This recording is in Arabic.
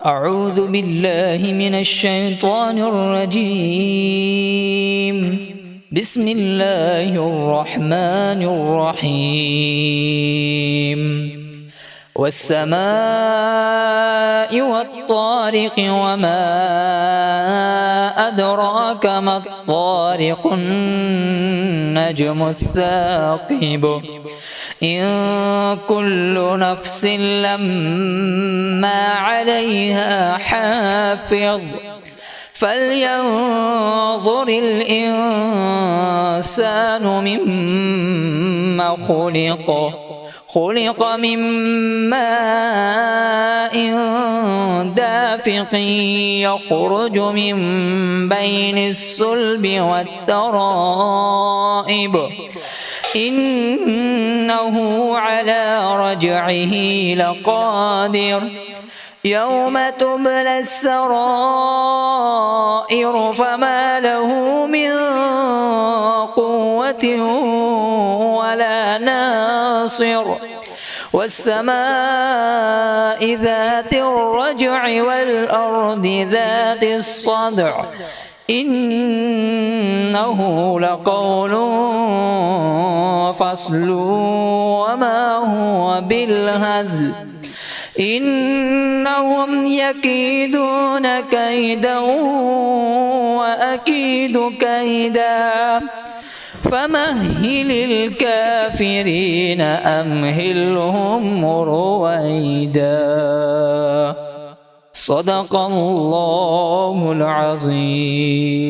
أعوذ بالله من الشيطان الرجيم. بسم الله الرحمن الرحيم. والسماء والطارق وما أدراك ما الطارق النجم الثاقب إن كل نفس لما عليها حافظ فلينظر الإنسان مما خلق من ماء دافق يخرج من بين الصلب والترائب إنه على رجعه لقادر يوم تبلى السرائر فما له من قوة ولا ناصر والسماء ذات الرجع والأرض ذات الصدع إنه لقول فصل وما هو بالهزل إنهم يكيدون كيدا وأكيد كيدا فمهل الكافرين أمهلهم رويدا. صدق الله العظيم.